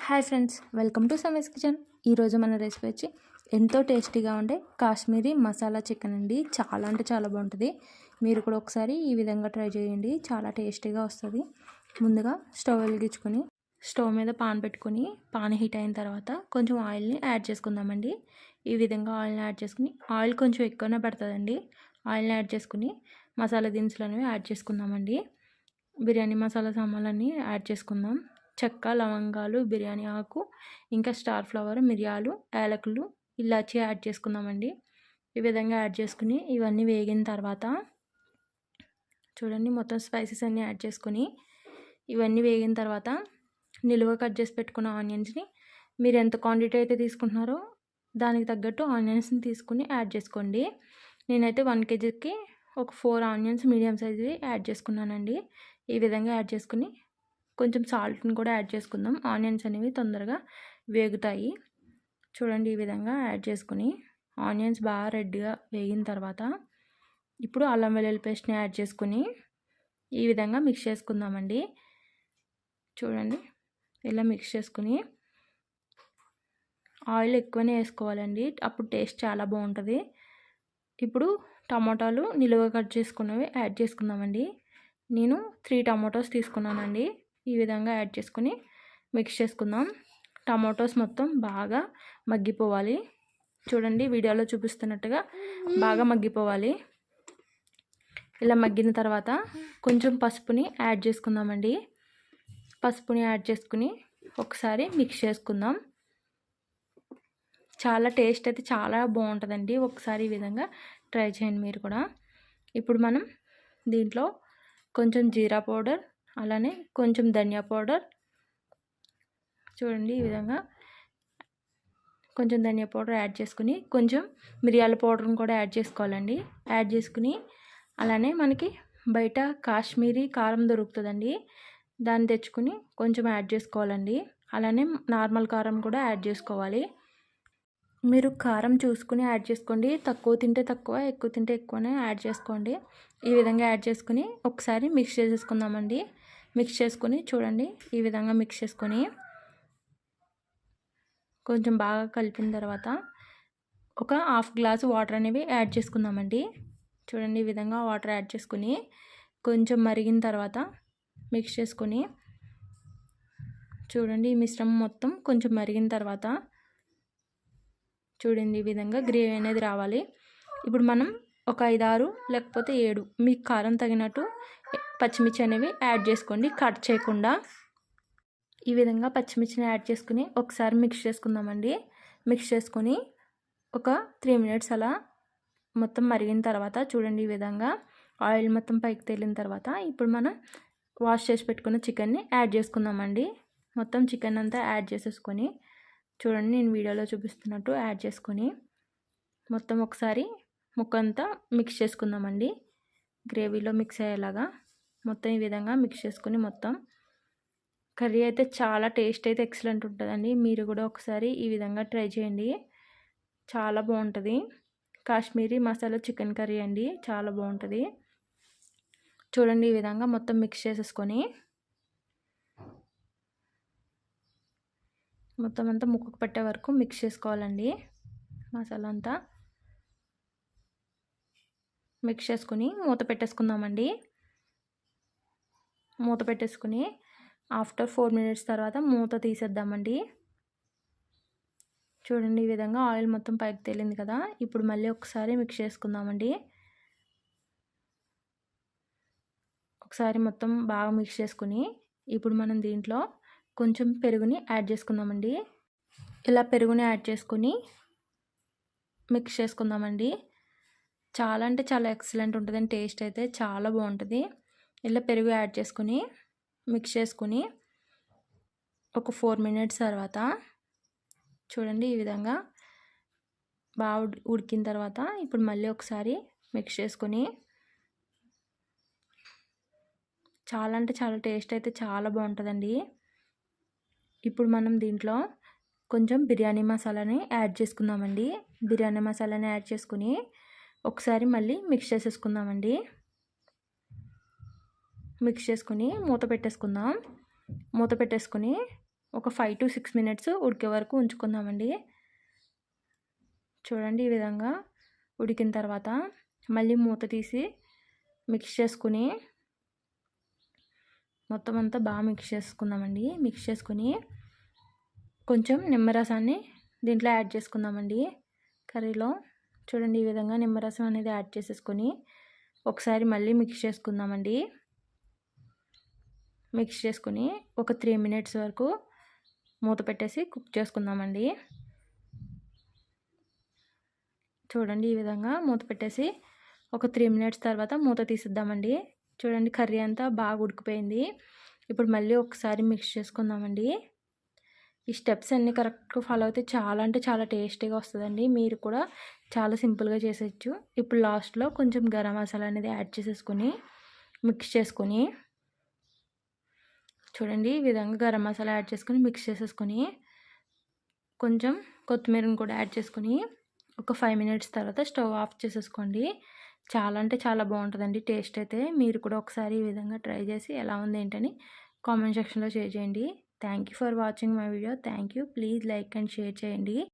Hi friends, welcome to Sammy's kitchen. ఈరోజు మన recipe వచ్చి ఎంతో టేస్టీగా ఉండే కాశ్మీరీ మసాలా చికెన్ అండి. చాలా అంటే చాలా బాగుంటుంది. మీరు కూడా ఒకసారి ఈ విధంగా ట్రై చేయండి, చాలా టేస్టీగా వస్తుంది. ముందుగా స్టవ్ వెలిగించుకొని స్టవ్ మీద పాన్ పెట్టుకొని పాన్ హీట్ అయిన తర్వాత కొంచెం ఆయిల్ని యాడ్ చేసుకుందామండి. ఈ విధంగా ఆయిల్ని యాడ్ చేసుకుని, ఆయిల్ కొంచెం ఎక్కువనే పడుతుందండి. ఆయిల్ని యాడ్ చేసుకుని మసాలా దినుసులు అనేవి యాడ్ చేసుకుందామండి. బిర్యానీ మసాలా సామాన్లన్నీ యాడ్ చేసుకుందాం. చెక్క, లవంగాలు, బిర్యానీ ఆకు, ఇంకా స్టార్ ఫ్లవర్, మిరియాలు, యాలకులు, ఇలాచి యాడ్ చేసుకుందామండి. ఈ విధంగా యాడ్ చేసుకుని ఇవన్నీ వేగిన తర్వాత చూడండి, మొత్తం స్పైసెస్ అన్నీ యాడ్ చేసుకొని ఇవన్నీ వేగిన తర్వాత నిలువ కట్ చేసి పెట్టుకున్న ఆనియన్స్ని మీరు ఎంత క్వాంటిటీ అయితే తీసుకుంటున్నారో దానికి తగ్గట్టు ఆనియన్స్ని తీసుకుని యాడ్ చేసుకోండి. నేనైతే 1 kgకి ఒక 4 ఆనియన్స్ మీడియం సైజువి యాడ్ చేసుకున్నానండి. ఈ విధంగా యాడ్ చేసుకుని కొంచెం సాల్ట్ని కూడా యాడ్ చేసుకుందాం. ఆనియన్స్ అనేవి తొందరగా వేగుతాయి. చూడండి, ఈ విధంగా యాడ్ చేసుకుని ఆనియన్స్ బాగా రెడ్గా వేగిన తర్వాత ఇప్పుడు అల్లం వెల్లుల్లి పేస్ట్ని యాడ్ చేసుకుని ఈ విధంగా మిక్స్ చేసుకుందామండి. చూడండి, ఇలా మిక్స్ చేసుకుని ఆయిల్ ఎక్కువనే వేసుకోవాలండి, అప్పుడు టేస్ట్ చాలా బాగుంటుంది. ఇప్పుడు టమాటాలు నిలువ కట్ చేసుకున్నవి యాడ్ చేసుకుందామండి. నేను 3 టమాటోస్ తీసుకున్నానండి. ఈ విధంగా యాడ్ చేసుకుని మిక్స్ చేసుకుందాం. టమాటోస్ మొత్తం బాగా మగ్గిపోవాలి. చూడండి, వీడియోలో చూపిస్తున్నట్టుగా బాగా మగ్గిపోవాలి. ఇలా మగ్గిన తర్వాత కొంచెం పసుపుని యాడ్ చేసుకుందామండి. పసుపుని యాడ్ చేసుకుని ఒకసారి మిక్స్ చేసుకుందాం. చాలా టేస్ట్ అయితే చాలా బాగుంటుందండి. ఒకసారి ఈ విధంగా ట్రై చేయండి మీరు కూడా. ఇప్పుడు మనం దీంట్లో కొంచెం జీరా పౌడర్, అలానే కొంచెం ధనియా పౌడర్, చూడండి ఈ విధంగా కొంచెం ధనియా పౌడర్ యాడ్ చేసుకుని కొంచెం మిరియాల పౌడర్ని కూడా యాడ్ చేసుకోవాలండి. యాడ్ చేసుకుని అలానే మనకి బయట కాశ్మీరీ కారం దొరుకుతుందండి, దాన్ని తెచ్చుకుని కొంచెం యాడ్ చేసుకోవాలండి. అలానే నార్మల్ కారం కూడా యాడ్ చేసుకోవాలి. మీరు కారం చూసుకుని యాడ్ చేసుకోండి. తక్కువ తింటే తక్కువ, ఎక్కువ తింటే ఎక్కువనే యాడ్ చేసుకోండి. ఈ విధంగా యాడ్ చేసుకుని ఒకసారి మిక్స్ చేసేసుకుందామండి. మిక్స్ చేసుకుని చూడండి, ఈ విధంగా మిక్స్ చేసుకొని కొంచెం బాగా కలిపిన తర్వాత ఒక 1/2 గ్లాసు వాటర్ అనేవి యాడ్ చేసుకుందామండి. చూడండి, ఈ విధంగా వాటర్ యాడ్ చేసుకుని కొంచెం మరిగిన తర్వాత మిక్స్ చేసుకొని చూడండి, ఈ మిశ్రమం మొత్తం కొంచెం మరిగిన తర్వాత చూడండి, ఈ విధంగా గ్రేవీ అనేది రావాలి. ఇప్పుడు మనం ఒక 5-6 లేకపోతే 7 మీకు కారం తగినట్టు పచ్చిమిర్చి అనేవి యాడ్ చేసుకోండి, కట్ చేయకుండా. ఈ విధంగా పచ్చిమిర్చిని యాడ్ చేసుకుని ఒకసారి మిక్స్ చేసుకుందామండి. మిక్స్ చేసుకొని ఒక 3 మినిట్స్ అలా మొత్తం మరిగిన తర్వాత చూడండి, ఈ విధంగా ఆయిల్ మొత్తం పైకి తేలిన తర్వాత ఇప్పుడు మనం వాష్ చేసి పెట్టుకున్న చికెన్ని యాడ్ చేసుకుందామండి. మొత్తం చికెన్ అంతా యాడ్ చేసేసుకొని చూడండి, నేను వీడియోలో చూపిస్తున్నట్టు యాడ్ చేసుకొని మొత్తం ఒకసారి ముక్కంతా మిక్స్ చేసుకుందామండి. గ్రేవీలో మిక్స్ అయ్యేలాగా మొత్తం ఈ విధంగా మిక్స్ చేసుకుని మొత్తం కర్రీ అయితే చాలా టేస్ట్ అయితే ఎక్సలెంట్ ఉంటుందండి. మీరు కూడా ఒకసారి ఈ విధంగా ట్రై చేయండి, చాలా బాగుంటుంది. కాశ్మీరీ మసాలా చికెన్ కర్రీ అండి, చాలా బాగుంటుంది. చూడండి, ఈ విధంగా మొత్తం మిక్స్ చేసేసుకొని మొత్తం అంతా ముక్కకు పట్టే వరకు మిక్స్ చేసుకోవాలండి. మసాలా అంతా మిక్స్ చేసుకుని మూత పెట్టేసుకుందామండి. మూత పెట్టేసుకుని ఆఫ్టర్ 4 మినిట్స్ తర్వాత మూత తీసేద్దామండి. చూడండి, ఈ విధంగా ఆయిల్ మొత్తం పైకి తేలింది కదా. ఇప్పుడు మళ్ళీ ఒకసారి మిక్స్ చేసుకుందామండి. ఒకసారి మొత్తం బాగా మిక్స్ చేసుకుని ఇప్పుడు మనం దీంట్లో కొంచెం పెరుగుని యాడ్ చేసుకుందామండి. ఇలా పెరుగుని యాడ్ చేసుకుని మిక్స్ చేసుకుందామండి. చాలా అంటే చాలా ఎక్సలెంట్ ఉంటుందండి, టేస్ట్ అయితే చాలా బాగుంటుంది. ఇలా పెరుగు యాడ్ చేసుకుని మిక్స్ చేసుకుని ఒక 4 మినిట్స్ తర్వాత చూడండి, ఈ విధంగా బాగా ఉడికిన తర్వాత ఇప్పుడు మళ్ళీ ఒకసారి మిక్స్ చేసుకొని చాలా అంటే చాలా టేస్ట్ అయితే చాలా బాగుంటుందండి. ఇప్పుడు మనం దీంట్లో కొంచెం బిర్యానీ మసాలాని యాడ్ చేసుకుందామండి. బిర్యానీ మసాలాని యాడ్ చేసుకుని ఒకసారి మళ్ళీ మిక్స్ చేసేసుకుందామండి. మిక్స్ చేసుకుని మూత పెట్టేసుకుందాం. మూత పెట్టేసుకుని ఒక 5-6 మినిట్స్ ఉడికే వరకు ఉంచుకుందామండి. చూడండి ఈ విధంగా ఉడికిన తర్వాత మళ్ళీ మూత తీసి మిక్స్ చేసుకుని మొత్తం అంతా బాగా మిక్స్ చేసుకుందామండి. మిక్స్ చేసుకుని కొంచెం నిమ్మరసాన్ని దీంట్లో యాడ్ చేసుకుందామండి కర్రీలో. చూడండి ఈ విధంగా నిమ్మరసం అనేది యాడ్ చేసేసుకొని ఒకసారి మళ్ళీ మిక్స్ చేసుకుందామండి. మిక్స్ చేసుకుని ఒక 3 మినిట్స్ వరకు మూత పెట్టేసి కుక్ చేసుకుందామండి. చూడండి ఈ విధంగా మూత పెట్టేసి ఒక 3 మినిట్స్ తర్వాత మూత తీసిద్దామండి. చూడండి కర్రీ అంతా బాగా ఉడికిపోయింది. ఇప్పుడు మళ్ళీ ఒకసారి మిక్స్ చేసుకుందామండి. ఈ స్టెప్స్ అన్నీ కరెక్ట్గా ఫాలో అయితే చాలా అంటే చాలా టేస్టీగా వస్తుందండి. మీరు కూడా చాలా సింపుల్గా చేసేయచ్చు. ఇప్పుడు లాస్ట్లో కొంచెం గరం మసాలా అనేది యాడ్ చేసేసుకొని మిక్స్ చేసుకొని చూడండి ఈ విధంగా గరం మసాలా యాడ్ చేసుకొని మిక్స్ చేసేసుకొని కొంచెం కొత్తిమీరని కూడా యాడ్ చేసుకొని ఒక 5 మినిట్స్ తర్వాత స్టవ్ ఆఫ్ చేసేసుకోండి. చాలా అంటే చాలా బాగుంటుందండి టేస్ట్ అయితే. మీరు కూడా ఒకసారి ఈ విధంగా ట్రై చేసి ఎలా ఉంది ఏంటని కామెంట్ సెక్షన్లో షేర్ చేయండి. Thank you for watching my video. Thank you. Please like and share చేయండి.